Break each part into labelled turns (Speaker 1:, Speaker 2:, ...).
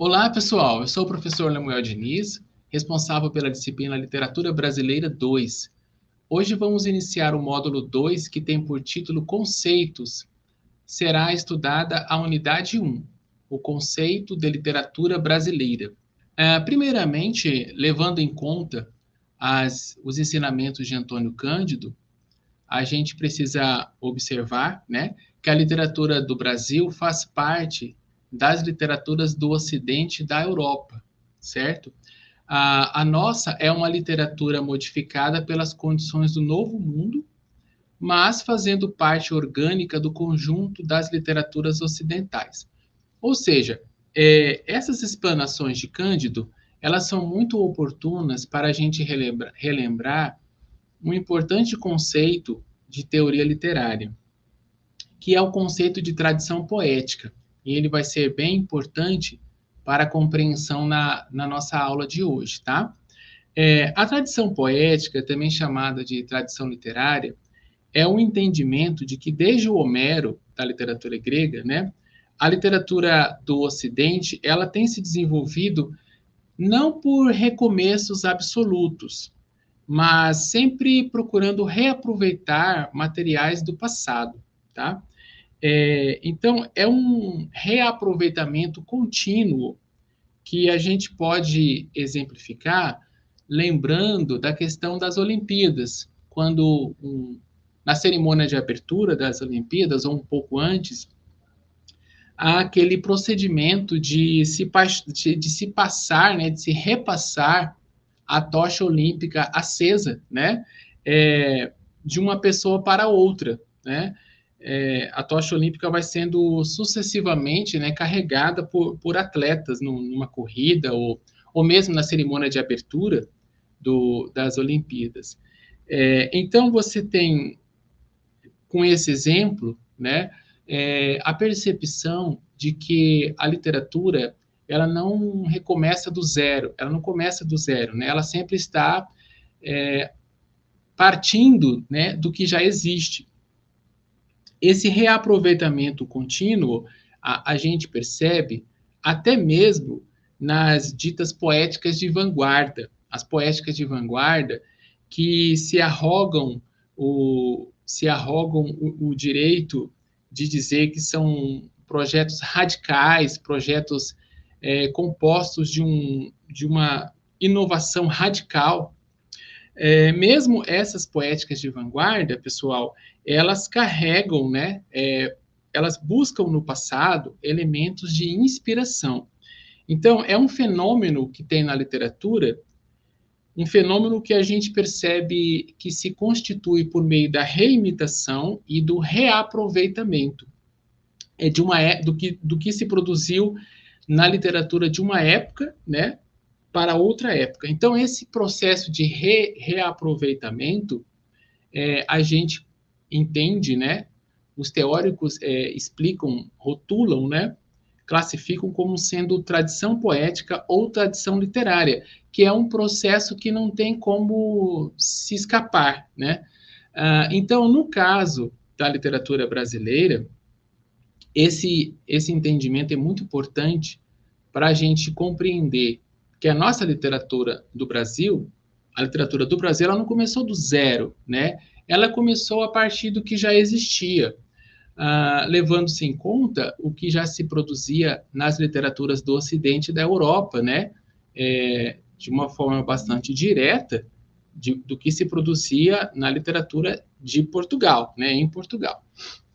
Speaker 1: Olá, pessoal. Eu sou o professor Lemuel Diniz, responsável pela disciplina Literatura Brasileira 2. Hoje vamos iniciar o módulo 2, que tem por título Conceitos. Será estudada a unidade 1, o conceito de literatura brasileira. Primeiramente, levando em conta os ensinamentos de Antônio Cândido, a gente precisa observar, né, que a literatura do Brasil faz parte das literaturas do Ocidente e da Europa, certo? A nossa é uma literatura modificada pelas condições do Novo Mundo, mas fazendo parte orgânica do conjunto das literaturas ocidentais. Ou seja, essas explanações de Cândido, elas são muito oportunas para a gente relembrar um importante conceito de teoria literária, que é o conceito de tradição poética. E ele vai ser bem importante para a compreensão na nossa aula de hoje, tá? A tradição poética, também chamada de tradição literária, é um entendimento de que desde o Homero, da literatura grega, né, a literatura do Ocidente, ela tem se desenvolvido não por recomeços absolutos, mas sempre procurando reaproveitar materiais do passado, tá? Então, é um reaproveitamento contínuo que a gente pode exemplificar lembrando da questão das Olimpíadas, quando na cerimônia de abertura das Olimpíadas, ou um pouco antes, há aquele procedimento de se passar, né, de se repassar a tocha olímpica acesa, né, de uma pessoa para outra, né? A tocha olímpica vai sendo sucessivamente, né, carregada por atletas numa corrida ou mesmo na cerimônia de abertura das Olimpíadas. Então, você tem, com esse exemplo, né, a percepção de que a literatura ela não recomeça do zero, ela não começa do zero, né? Ela sempre está partindo, né, do que já existe. Esse reaproveitamento contínuo a gente percebe até mesmo nas ditas poéticas de vanguarda, as poéticas de vanguarda que se arrogam o direito de dizer que são projetos radicais, projetos compostos de uma inovação radical. Mesmo essas poéticas de vanguarda, pessoal, elas carregam, né, elas buscam no passado elementos de inspiração. Então, é um fenômeno que tem na literatura, um fenômeno que a gente percebe que se constitui por meio da reimitação e do reaproveitamento do que se produziu na literatura de uma época, né, para outra época. Então, esse processo de reaproveitamento, a gente entende, né, os teóricos explicam, rotulam, né, classificam como sendo tradição poética ou tradição literária, que é um processo que não tem como se escapar, né? Então, no caso da literatura brasileira, esse entendimento é muito importante para a gente compreender que a nossa literatura do Brasil, a literatura do Brasil, ela não começou do zero, né? Ela começou a partir do que já existia, levando-se em conta o que já se produzia nas literaturas do Ocidente e da Europa, né? De uma forma bastante direta do que se produzia na literatura de Portugal, né? Em Portugal.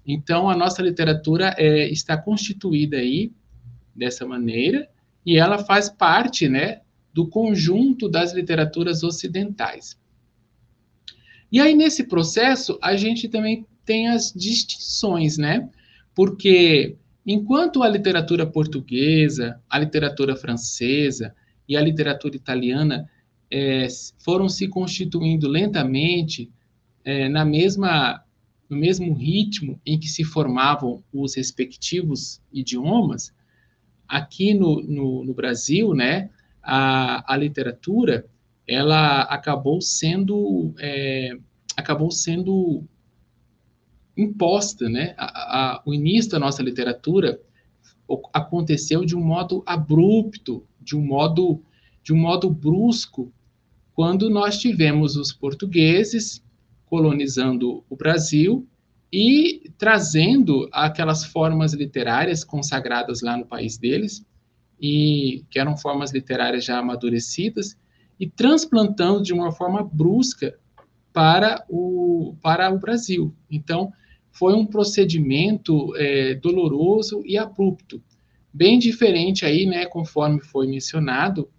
Speaker 1: Então, a nossa literatura está constituída aí dessa maneira e ela faz parte, né, do conjunto das literaturas ocidentais. E aí, nesse processo, a gente também tem as distinções, né? Porque enquanto a literatura portuguesa, a literatura francesa e a literatura italiana foram se constituindo lentamente no mesmo ritmo em que se formavam os respectivos idiomas, aqui no Brasil, né, a literatura ela acabou sendo imposta, né? O início da nossa literatura aconteceu de um modo abrupto, de um modo brusco, quando nós tivemos os portugueses colonizando o Brasil e trazendo aquelas formas literárias consagradas lá no país deles, e que eram formas literárias já amadurecidas, e transplantando de uma forma brusca para o Brasil. Então, foi um procedimento doloroso e abrupto, bem diferente aí, né, conforme foi mencionado,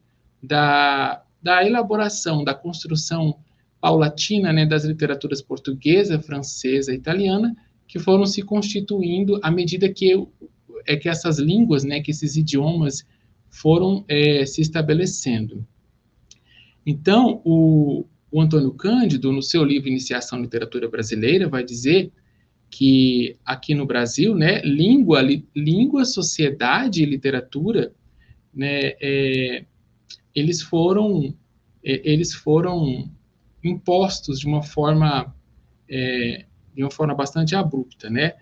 Speaker 1: da elaboração, da construção paulatina, né, das literaturas portuguesa, francesa e italiana, que foram se constituindo à medida que essas línguas, né, que esses idiomas foram se estabelecendo. Então, o Antônio Cândido, no seu livro Iniciação à Literatura Brasileira, vai dizer que aqui no Brasil, né, língua, sociedade e literatura, né, eles foram impostos de uma forma bastante abrupta, né?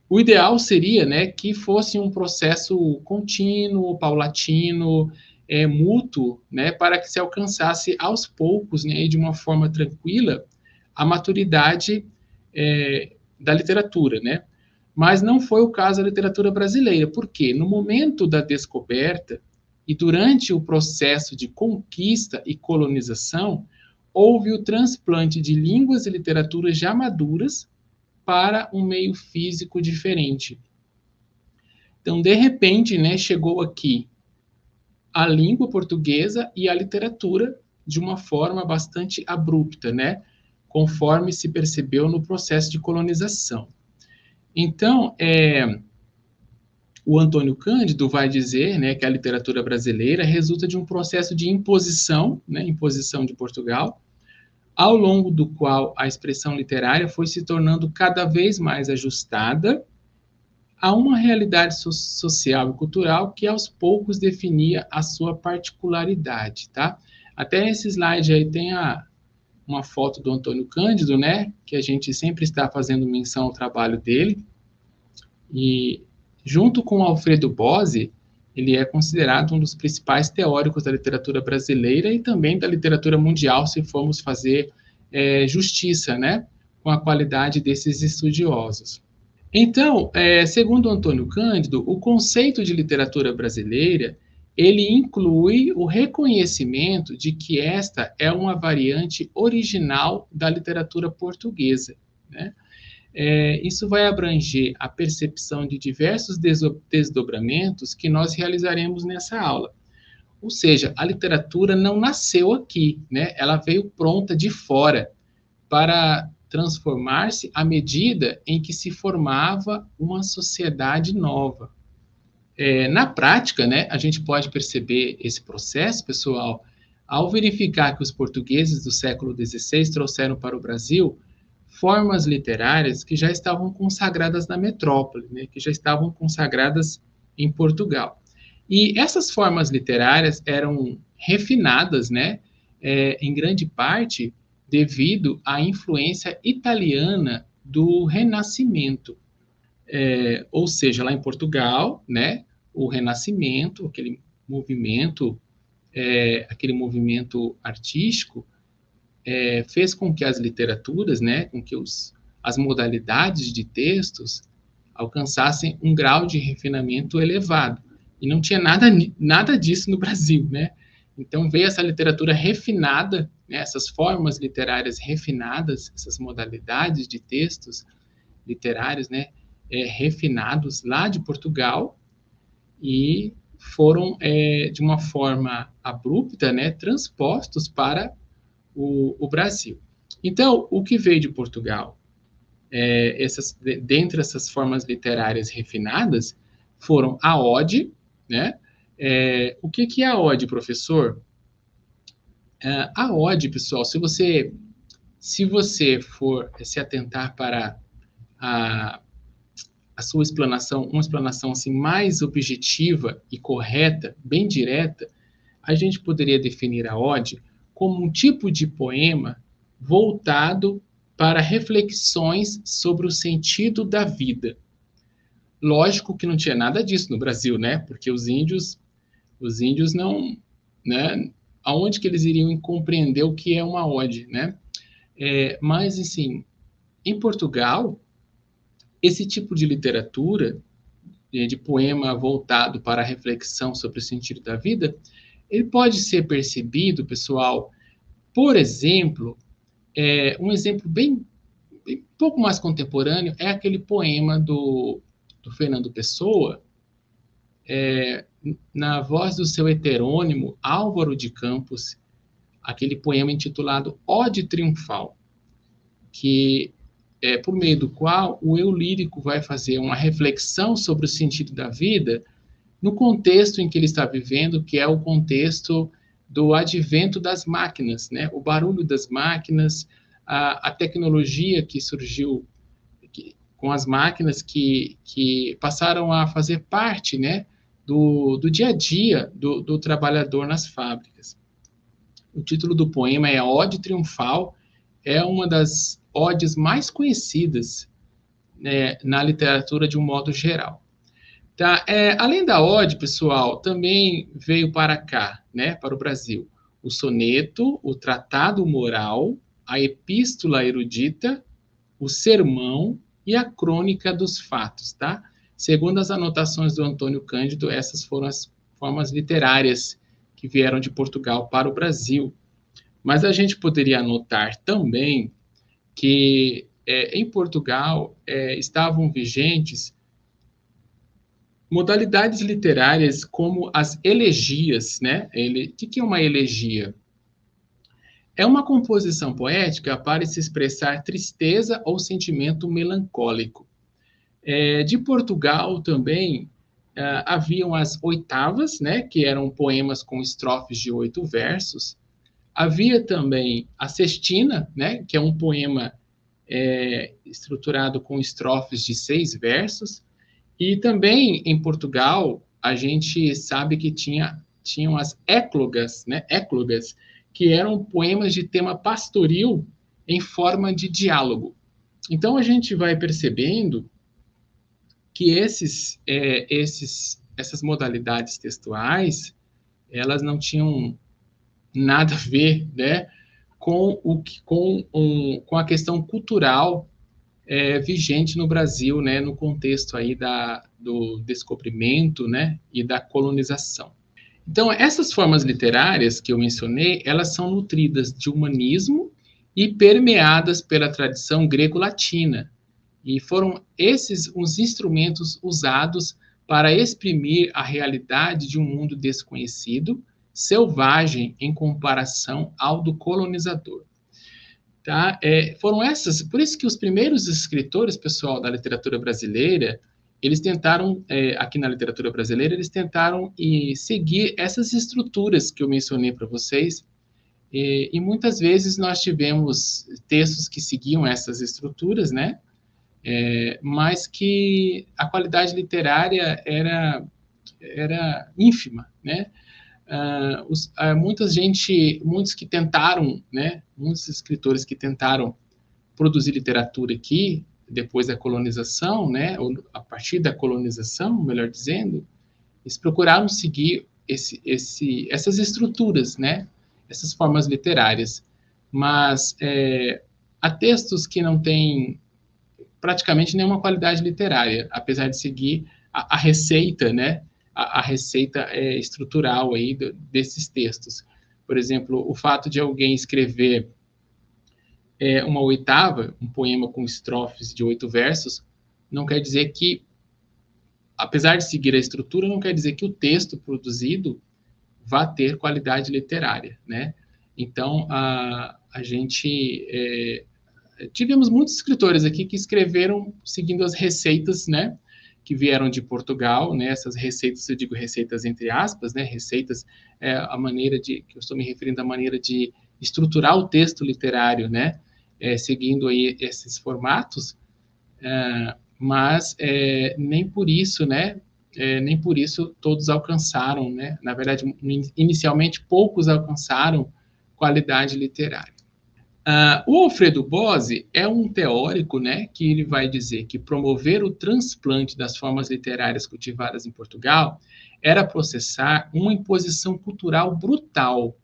Speaker 1: O ideal seria, né, que fosse um processo contínuo, paulatino, mútuo, né, para que se alcançasse aos poucos, né, e de uma forma tranquila, a maturidade da literatura, né? Mas não foi o caso da literatura brasileira, porque no momento da descoberta e durante o processo de conquista e colonização, houve o transplante de línguas e literaturas já maduras para um meio físico diferente. Então, de repente, né, chegou aqui a língua portuguesa e a literatura de uma forma bastante abrupta, né, conforme se percebeu no processo de colonização. Então, o Antônio Cândido vai dizer, né, que a literatura brasileira resulta de um processo de imposição, né, imposição de Portugal, ao longo do qual a expressão literária foi se tornando cada vez mais ajustada a uma realidade social e cultural que aos poucos definia a sua particularidade, tá? Até nesse slide aí tem uma foto do Antônio Cândido, né, que a gente sempre está fazendo menção ao trabalho dele, e junto com Alfredo Bose, ele é considerado um dos principais teóricos da literatura brasileira e também da literatura mundial, se formos fazer justiça, né, com a qualidade desses estudiosos. Então, segundo Antônio Cândido, o conceito de literatura brasileira, ele inclui o reconhecimento de que esta é uma variante original da literatura portuguesa, né? Isso vai abranger a percepção de diversos desdobramentos que nós realizaremos nessa aula. Ou seja, a literatura não nasceu aqui, né? Ela veio pronta de fora para transformar-se à medida em que se formava uma sociedade nova. Na prática, né, a gente pode perceber esse processo, pessoal, ao verificar que os portugueses do século XVI trouxeram para o Brasil formas literárias que já estavam consagradas na metrópole, né, que já estavam consagradas em Portugal. E essas formas literárias eram refinadas, né, em grande parte devido à influência italiana do Renascimento. Ou seja, lá em Portugal, né, o Renascimento, aquele movimento artístico, fez com que as literaturas, né, com que as modalidades de textos alcançassem um grau de refinamento elevado. E não tinha nada disso no Brasil, né? Então veio essa literatura refinada, né, essas formas literárias refinadas, essas modalidades de textos literários, né, refinados lá de Portugal e foram, de uma forma abrupta, né, transpostos para o Brasil. Então, o que veio de Portugal? Dentre essas formas literárias refinadas, foram a ode, né? O que é a ode, professor? A ode, pessoal, se você for se atentar para a sua explanação, uma explanação assim, mais objetiva e correta, bem direta, a gente poderia definir a ode como um tipo de poema voltado para reflexões sobre o sentido da vida. Lógico que não tinha nada disso no Brasil, né? Porque os índios não, né? Aonde que eles iriam compreender o que é uma ode, né? Mas, assim, em Portugal, esse tipo de literatura, de poema voltado para a reflexão sobre o sentido da vida, ele pode ser percebido, pessoal, por exemplo, um exemplo bem pouco mais contemporâneo é aquele poema do Fernando Pessoa, na voz do seu heterônimo Álvaro de Campos, aquele poema intitulado Ode Triunfal, que é por meio do qual o eu lírico vai fazer uma reflexão sobre o sentido da vida no contexto em que ele está vivendo, que é o contexto do advento das máquinas, né? O barulho das máquinas, a tecnologia que surgiu com as máquinas que passaram a fazer parte, né, do dia a dia do trabalhador nas fábricas. O título do poema é Ode Triunfal, é uma das odes mais conhecidas, né, na literatura de um modo geral. Tá? Além da ode, pessoal, também veio para cá, né, para o Brasil, o soneto, o tratado moral, a epístola erudita, o sermão e a crônica dos fatos, tá? Segundo as anotações do Antônio Cândido, essas foram as formas literárias que vieram de Portugal para o Brasil. Mas a gente poderia anotar também que em Portugal estavam vigentes modalidades literárias como as elegias, né? O que é uma elegia? É uma composição poética para se expressar tristeza ou sentimento melancólico. De Portugal também haviam as oitavas, né? Que eram poemas com estrofes de 8 versos. Havia também a sextina, né? Que é um poema estruturado com estrofes de 6 versos. E também em Portugal, a gente sabe que tinham as éclogas, né? Éclogas, que eram poemas de tema pastoril em forma de diálogo. Então a gente vai percebendo que essas modalidades textuais, elas não tinham nada a ver, né, com a questão cultural vigente no Brasil, né, no contexto aí do descobrimento, né, e da colonização. Então, essas formas literárias que eu mencionei, elas são nutridas de humanismo e permeadas pela tradição greco-latina. E foram esses os instrumentos usados para exprimir a realidade de um mundo desconhecido, selvagem em comparação ao do colonizador. Tá? Foram essas, por isso que os primeiros escritores, pessoal, da literatura brasileira, eles tentaram, aqui na literatura brasileira, eles tentaram seguir essas estruturas que eu mencionei para vocês, e muitas vezes nós tivemos textos que seguiam essas estruturas, né? Mas que a qualidade literária era ínfima, né? Muitos que tentaram, né? Muitos escritores que tentaram produzir literatura aqui depois da colonização, né? Ou a partir da colonização, melhor dizendo, eles procuraram seguir essas estruturas, né? Essas formas literárias, mas há textos que não têm praticamente nenhuma qualidade literária, apesar de seguir a receita, né? A receita estrutural aí desses textos. Por exemplo, o fato de alguém escrever uma oitava, um poema com estrofes de 8 versos, não quer dizer que, apesar de seguir a estrutura, não quer dizer que o texto produzido vá ter qualidade literária, né? Então, a gente tivemos muitos escritores aqui que escreveram seguindo as receitas, né, que vieram de Portugal, né, essas receitas, eu digo receitas entre aspas, né, receitas a maneira que eu estou me referindo à maneira de estruturar o texto literário, né, seguindo aí esses formatos, mas nem por isso, né, nem por isso todos alcançaram, né, na verdade, inicialmente poucos alcançaram qualidade literária. O Alfredo Bose é um teórico, né, que ele vai dizer que promover o transplante das formas literárias cultivadas em Portugal era processar uma imposição cultural brutal,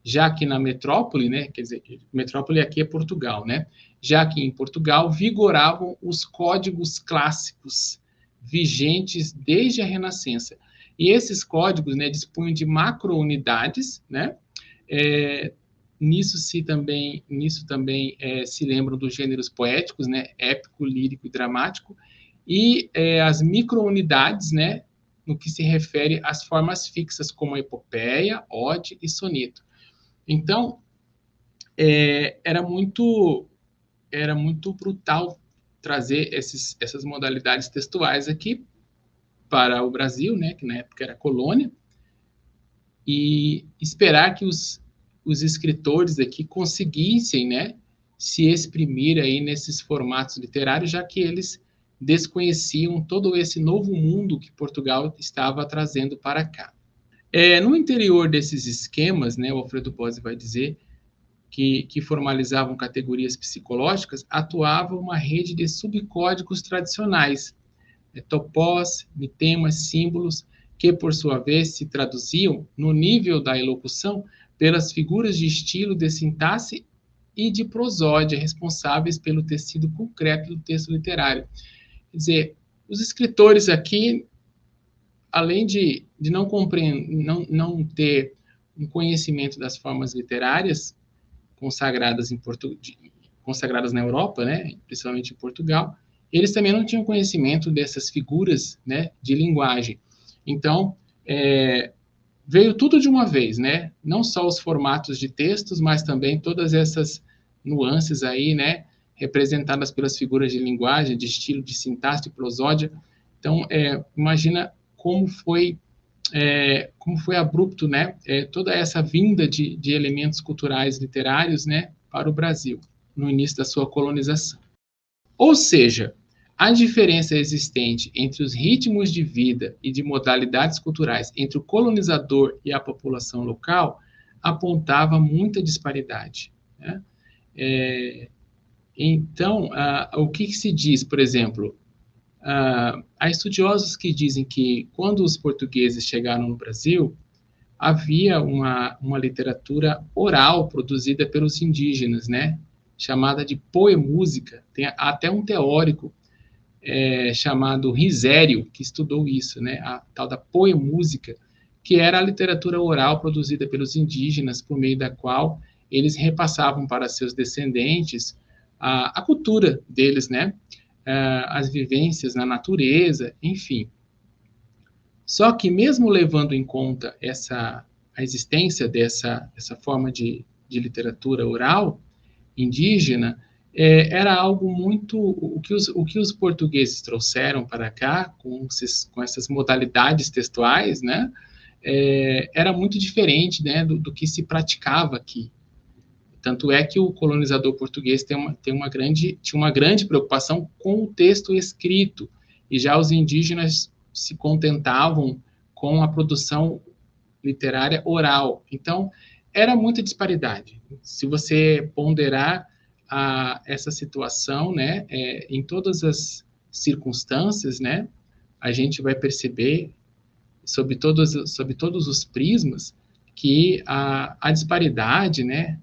Speaker 1: já que na metrópole, né, quer dizer, metrópole aqui é Portugal, né, já que em Portugal vigoravam os códigos clássicos vigentes desde a Renascença. E esses códigos, né, dispunham de macro-unidades, né, nisso também se lembram dos gêneros poéticos, né, épico, lírico e dramático, e as micro-unidades, né, no que se refere às formas fixas, como a epopeia, ode e soneto. Então, era muito brutal trazer essas modalidades textuais aqui para o Brasil, né, que na época era colônia, e esperar que os escritores aqui conseguissem, né, se exprimir aí nesses formatos literários, já que eles desconheciam todo esse novo mundo que Portugal estava trazendo para cá. No interior desses esquemas, né, o Alfredo Bose vai dizer que formalizavam categorias psicológicas, atuava uma rede de subcódigos tradicionais, topós, mitemas, símbolos, que, por sua vez, se traduziam, no nível da elocução, pelas figuras de estilo, de sintaxe e de prosódia, responsáveis pelo tecido concreto do texto literário. Quer dizer, os escritores aqui, além de não ter um conhecimento das formas literárias consagradas consagradas na Europa, né, principalmente em Portugal, eles também não tinham conhecimento dessas figuras, né, de linguagem. Então, veio tudo de uma vez, né? Não só os formatos de textos, mas também todas essas nuances aí, né, representadas pelas figuras de linguagem, de estilo, de sintaxe, de prosódia. Então, imagina como foi abrupto, né, toda essa vinda de elementos culturais literários, né, para o Brasil, no início da sua colonização. Ou seja, a diferença existente entre os ritmos de vida e de modalidades culturais entre o colonizador e a população local apontava muita disparidade, né? Então, o que se diz, por exemplo, há estudiosos que dizem que quando os portugueses chegaram no Brasil, havia uma literatura oral produzida pelos indígenas, né? Chamada de poemúsica. Tem até um teórico chamado Risério, que estudou isso, né? A tal da poemúsica, que era a literatura oral produzida pelos indígenas, por meio da qual eles repassavam para seus descendentes a cultura deles, né? As vivências na natureza, enfim. Só que mesmo levando em conta a existência dessa forma de literatura oral indígena, era algo muito... O que os portugueses trouxeram para cá, com essas modalidades textuais, né, era muito diferente, né, do que se praticava aqui. Tanto é que o colonizador português tinha uma grande preocupação com o texto escrito, e já os indígenas se contentavam com a produção literária oral. Então, era muita disparidade. Se você ponderar essa situação, né, em todas as circunstâncias, né, a gente vai perceber, sob todos os prismas, que a disparidade, né,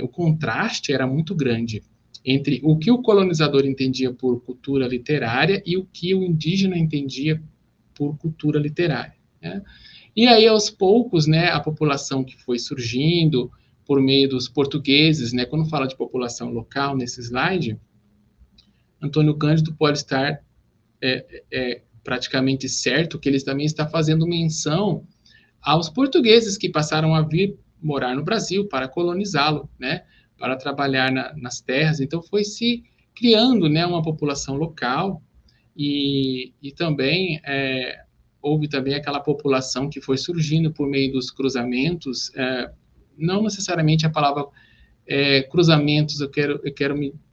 Speaker 1: o contraste era muito grande entre o que o colonizador entendia por cultura literária e o que o indígena entendia por cultura literária, né? E aí, aos poucos, né, a população que foi surgindo por meio dos portugueses, né, quando fala de população local nesse slide, Antônio Cândido pode estar praticamente certo que ele também está fazendo menção aos portugueses que passaram a vir morar no Brasil para colonizá-lo, né, para trabalhar nas terras. Então, foi se criando, né, uma população local e também houve também aquela população que foi surgindo por meio dos cruzamentos, não necessariamente a palavra cruzamentos, eu quero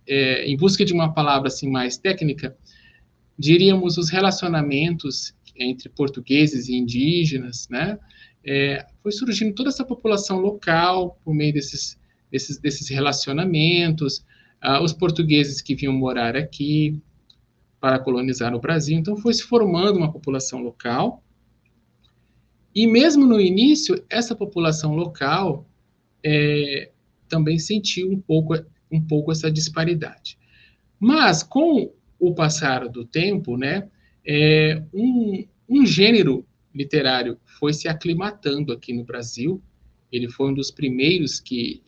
Speaker 1: em busca de uma palavra assim mais técnica, diríamos os relacionamentos entre portugueses e indígenas, né? Foi surgindo toda essa população local por meio desses relacionamentos, os portugueses que vinham morar aqui para colonizar o Brasil. Então, foi se formando uma população local. E mesmo no início, essa população local também sentiu um pouco essa disparidade. Mas, com o passar do tempo, né, um gênero literário foi se aclimatando aqui no Brasil. Ele foi um dos primeiros que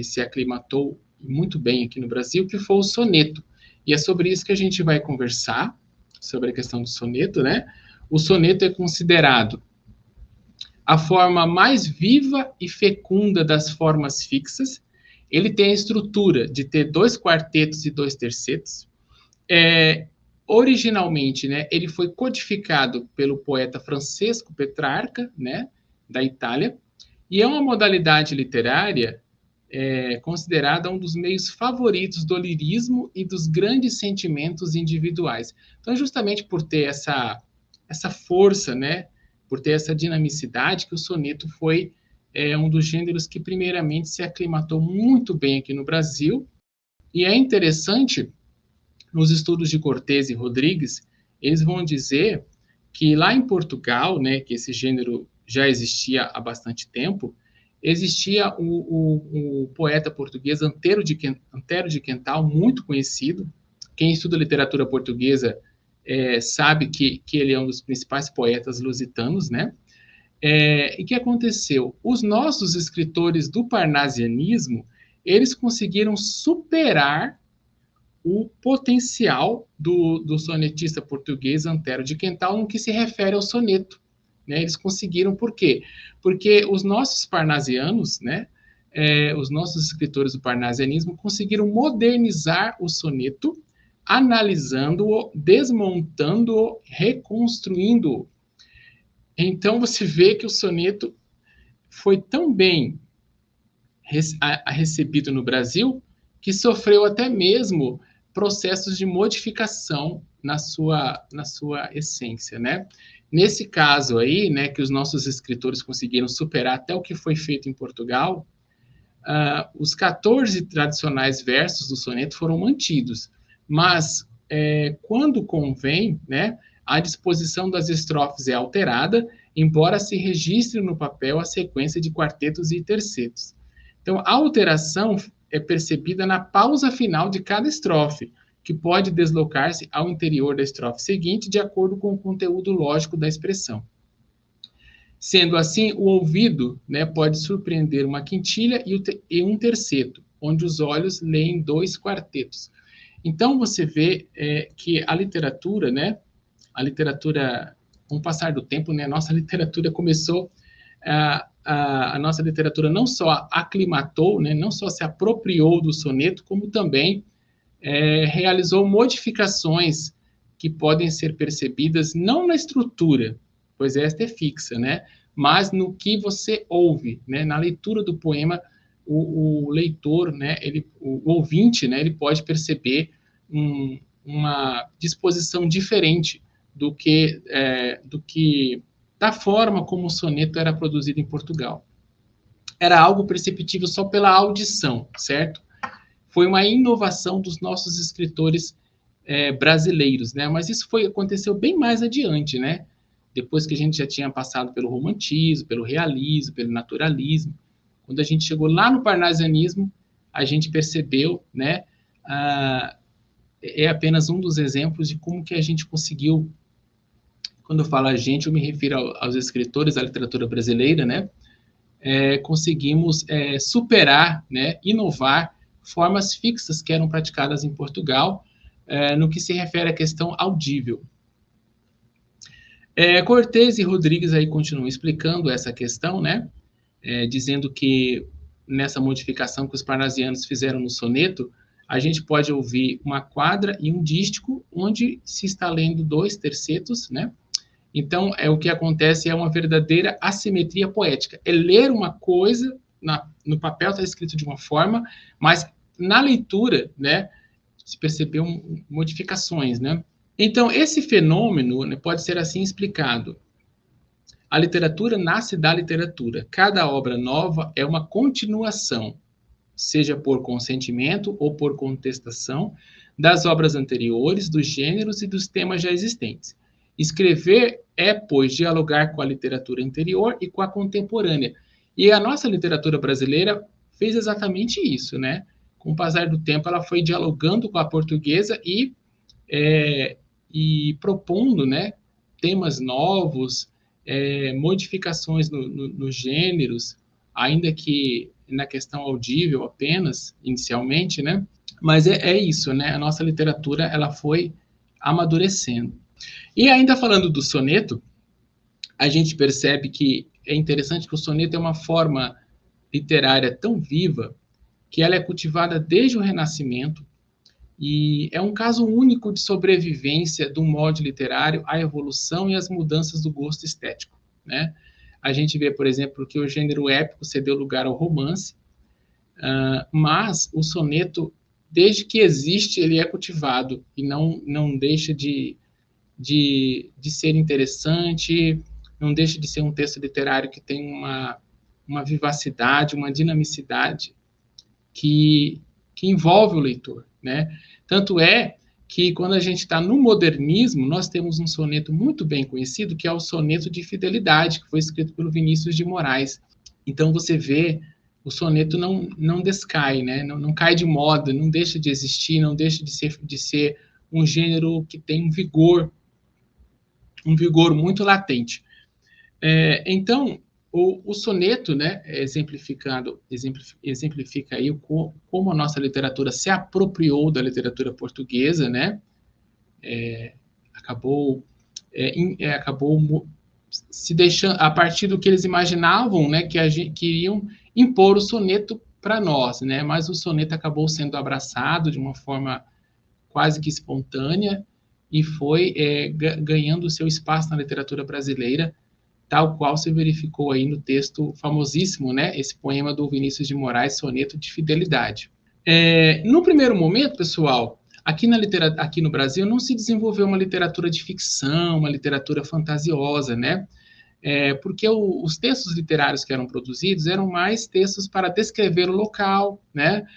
Speaker 1: se aclimatou muito bem aqui no Brasil, que foi o soneto. E é sobre isso que a gente vai conversar, sobre a questão do soneto, né? O soneto é considerado a forma mais viva e fecunda das formas fixas. Ele tem a estrutura de ter 2 quartetos e 2 tercetos. Originalmente, né, ele foi codificado pelo poeta Francesco Petrarca, né, da Itália, e é uma modalidade literária considerada um dos meios favoritos do lirismo e dos grandes sentimentos individuais. Então, justamente por ter essa força, né, por ter essa dinamicidade, que o soneto foi um dos gêneros que primeiramente se aclimatou muito bem aqui no Brasil. E é interessante, nos estudos de Cortez e Rodrigues, eles vão dizer que lá em Portugal, né, que esse gênero já existia há bastante tempo, existia o poeta português Antero de Quental, muito conhecido. Quem estuda literatura portuguesa sabe que ele é um dos principais poetas lusitanos, né? E o que aconteceu? Os nossos escritores do parnasianismo, eles conseguiram superar o potencial do sonetista português Antero de Quental no que se refere ao soneto. Né? Eles conseguiram, por quê? Porque os nossos parnasianos, né, os nossos escritores do parnasianismo, conseguiram modernizar o soneto, analisando-o, desmontando-o, reconstruindo-o. Então, você vê que o soneto foi tão bem recebido no Brasil que sofreu até mesmo processos de modificação na sua essência, né? Nesse caso aí, né, que os nossos escritores conseguiram superar até o que foi feito em Portugal, os 14 tradicionais versos do soneto foram mantidos, mas quando convém, né, a disposição das estrofes é alterada, embora se registre no papel a sequência de quartetos e tercetos. Então, a alteração é percebida na pausa final de cada estrofe, que pode deslocar-se ao interior da estrofe seguinte, de acordo com o conteúdo lógico da expressão. Sendo assim, o ouvido, né, pode surpreender uma quintilha e um terceto, onde os olhos leem 2 quartetos. Então, você vê que a literatura, né, com o passar do tempo, né, a nossa literatura começou... A nossa literatura não só aclimatou, né, não só se apropriou do soneto, como também realizou modificações que podem ser percebidas não na estrutura, pois esta é fixa, né, mas no que você ouve, né, na leitura do poema, o leitor, né, o ouvinte, né, ele pode perceber uma disposição diferente da forma como o soneto era produzido em Portugal. Era algo perceptível só pela audição, certo? Foi uma inovação dos nossos escritores brasileiros, né? Mas isso aconteceu bem mais adiante, né? Depois que a gente já tinha passado pelo romantismo, pelo realismo, pelo naturalismo. Quando a gente chegou lá no parnasianismo, a gente percebeu, né? É apenas um dos exemplos de como que a gente conseguiu. Quando eu falo a gente, eu me refiro aos escritores da literatura brasileira, né? Conseguimos superar, né? Inovar formas fixas que eram praticadas em Portugal, no que se refere à questão audível. Cortez e Rodrigues aí continuam explicando essa questão, né? Dizendo que nessa modificação que os parnasianos fizeram no soneto, a gente pode ouvir uma quadra e um dístico, onde se está lendo 2 tercetos, né? Então, o que acontece é uma verdadeira assimetria poética. É ler uma coisa, no papel está escrito de uma forma, mas na leitura, né, se percebeu modificações, né? Então, esse fenômeno, né, pode ser assim explicado. A literatura nasce da literatura. Cada obra nova é uma continuação. seja por consentimento ou por contestação, das obras anteriores, dos gêneros e dos temas já existentes. Escrever é, pois, dialogar com a literatura anterior e com a contemporânea. E a nossa literatura brasileira fez exatamente isso, né? Com o passar do tempo, ela foi dialogando com a portuguesa e propondo, né, temas novos, modificações nos gêneros, ainda que na questão audível apenas, inicialmente, né? Mas é isso, né? A nossa literatura ela foi amadurecendo. E ainda falando do soneto, a gente percebe que é interessante que o soneto é uma forma literária tão viva que ela é cultivada desde o Renascimento e é um caso único de sobrevivência do modo literário à evolução e às mudanças do gosto estético, né? A gente vê, por exemplo, que o gênero épico cedeu lugar ao romance, mas o soneto, desde que existe, ele é cultivado e não deixa de ser interessante, não deixa de ser um texto literário que tem uma vivacidade, uma dinamicidade que envolve o leitor, né? Tanto é que quando a gente está no modernismo, nós temos um soneto muito bem conhecido, que é o soneto de fidelidade, que foi escrito pelo Vinícius de Moraes. Então você vê, o soneto não descai, né? Não cai de moda, não deixa de existir, não deixa de ser um gênero que tem um vigor muito latente. Então, o soneto, né, exemplifica aí como a nossa literatura se apropriou da literatura portuguesa, né, acabou se deixando, a partir do que eles imaginavam, né, que iriam impor o soneto para nós, né, mas o soneto acabou sendo abraçado de uma forma quase que espontânea e foi ganhando seu espaço na literatura brasileira, tal qual se verificou aí no texto famosíssimo, né, esse poema do Vinícius de Moraes, Soneto de Fidelidade. No primeiro momento, pessoal, aqui no Brasil não se desenvolveu uma literatura de ficção, uma literatura fantasiosa, né? Porque os textos literários que eram produzidos eram mais textos para descrever o local, né?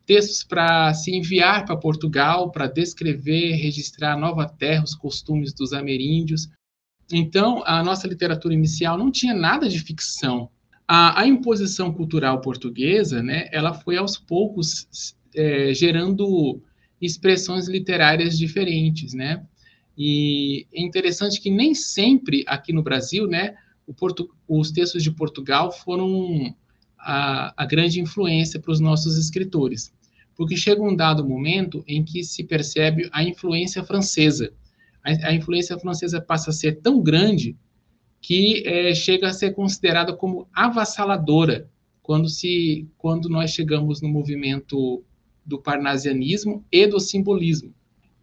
Speaker 1: Textos para se enviar para Portugal, para descrever, registrar a nova terra, os costumes dos ameríndios. Então, a nossa literatura inicial não tinha nada de ficção. A imposição cultural portuguesa, né, ela foi aos poucos gerando expressões literárias diferentes, né? E é interessante que nem sempre aqui no Brasil, né, os textos de Portugal foram a grande influência para os nossos escritores, porque chega um dado momento em que se percebe a influência francesa. A influência francesa passa a ser tão grande que chega a ser considerada como avassaladora quando nós chegamos no movimento do parnasianismo e do simbolismo.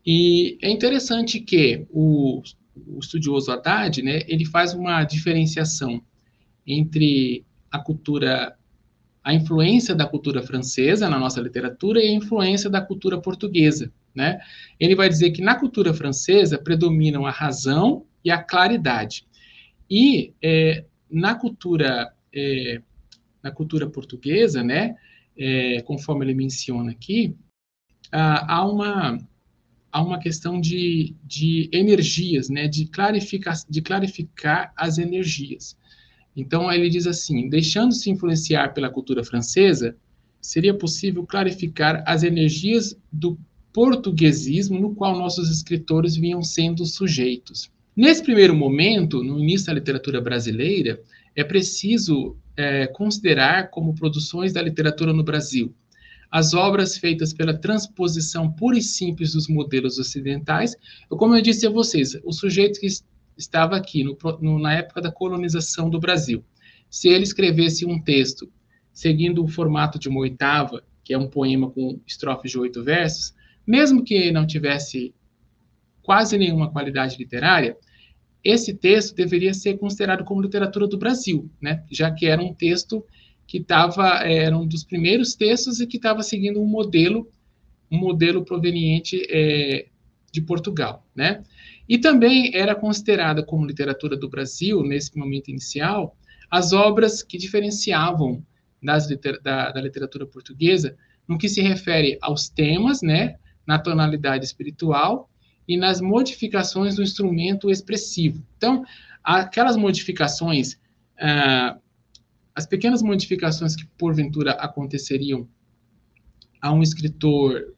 Speaker 1: E é interessante que o estudioso Haddad, né, ele faz uma diferenciação entre a influência da cultura francesa na nossa literatura e a influência da cultura portuguesa, né? Ele vai dizer que na cultura francesa predominam a razão e a claridade. E na cultura portuguesa, né, conforme ele menciona aqui, há uma questão de energias, né, de clarificar as energias. Então, ele diz assim, deixando-se influenciar pela cultura francesa, seria possível clarificar as energias do portuguesismo no qual nossos escritores vinham sendo sujeitos. Nesse primeiro momento, no início da literatura brasileira, é preciso considerar como produções da literatura no Brasil as obras feitas pela transposição pura e simples dos modelos ocidentais. Como eu disse a vocês, o sujeito que estava aqui na época da colonização do Brasil, se ele escrevesse um texto seguindo o formato de uma oitava, que é um poema com estrofes de 8 versos, mesmo que não tivesse quase nenhuma qualidade literária, esse texto deveria ser considerado como literatura do Brasil, né? Já que era um texto que era um dos primeiros textos e que estava seguindo um modelo proveniente de Portugal, né? E também era considerada como literatura do Brasil, nesse momento inicial, as obras que diferenciavam da literatura portuguesa, no que se refere aos temas, né, na tonalidade espiritual e nas modificações do instrumento expressivo. Então, aquelas modificações, as pequenas modificações que porventura aconteceriam a um escritor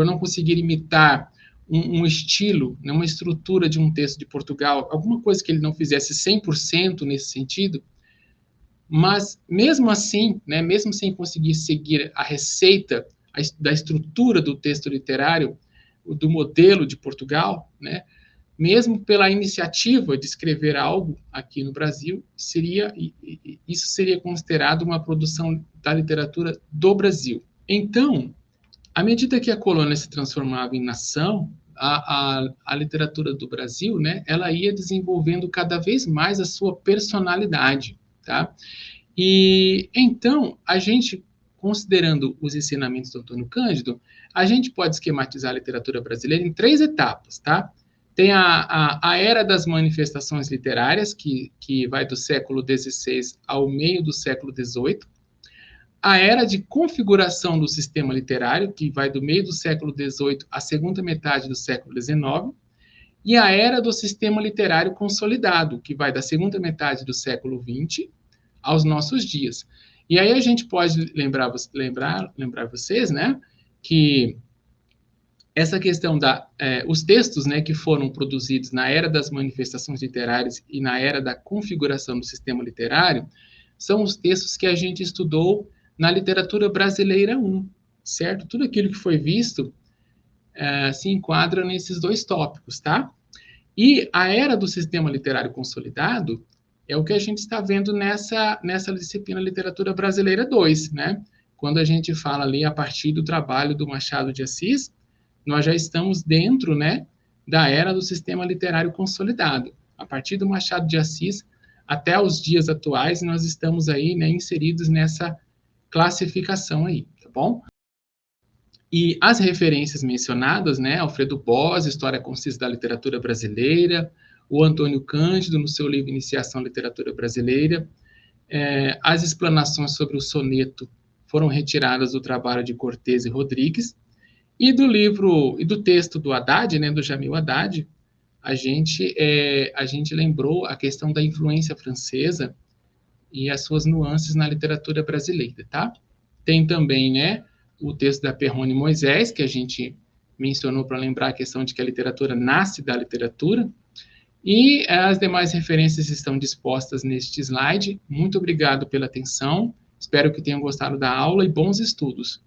Speaker 1: não conseguir imitar um estilo, né, uma estrutura de um texto de Portugal, alguma coisa que ele não fizesse 100% nesse sentido, mas mesmo assim, né, mesmo sem conseguir seguir a receita da estrutura do texto literário, do modelo de Portugal, né, mesmo pela iniciativa de escrever algo aqui no Brasil, isso seria considerado uma produção da literatura do Brasil. Então, à medida que a colônia se transformava em nação, a literatura do Brasil, né, ela ia desenvolvendo cada vez mais a sua personalidade, tá? E então, a gente, considerando os ensinamentos do Antônio Cândido, a gente pode esquematizar a literatura brasileira em 3 etapas, tá? Tem a era das manifestações literárias, que vai do século XVI ao meio do século XVIII, a era de configuração do sistema literário, que vai do meio do século XVIII à segunda metade do século XIX, e a era do sistema literário consolidado, que vai da segunda metade do século XX aos nossos dias. E aí a gente pode lembrar vocês, né, que essa questão os textos, né, que foram produzidos na era das manifestações literárias e na era da configuração do sistema literário, são os textos que a gente estudou na literatura brasileira 1, certo? Tudo aquilo que foi visto se enquadra nesses 2 tópicos, tá? E a era do sistema literário consolidado é o que a gente está vendo nessa disciplina Literatura Brasileira 2, né? Quando a gente fala ali a partir do trabalho do Machado de Assis, nós já estamos dentro, né, da era do sistema literário consolidado. A partir do Machado de Assis até os dias atuais, nós estamos aí, né, inseridos nessa classificação aí, tá bom? E as referências mencionadas, né, Alfredo Bós, História Concisa da Literatura Brasileira, o Antônio Cândido, no seu livro Iniciação à Literatura Brasileira, as explanações sobre o soneto foram retiradas do trabalho de Cortez e Rodrigues, e do livro, e do texto do Haddad, né, do Jamil Haddad, a gente lembrou a questão da influência francesa e as suas nuances na literatura brasileira, tá? Tem também, né, o texto da Perrone Moisés, que a gente mencionou para lembrar a questão de que a literatura nasce da literatura, e as demais referências estão dispostas neste slide. Muito obrigado pela atenção, espero que tenham gostado da aula e bons estudos.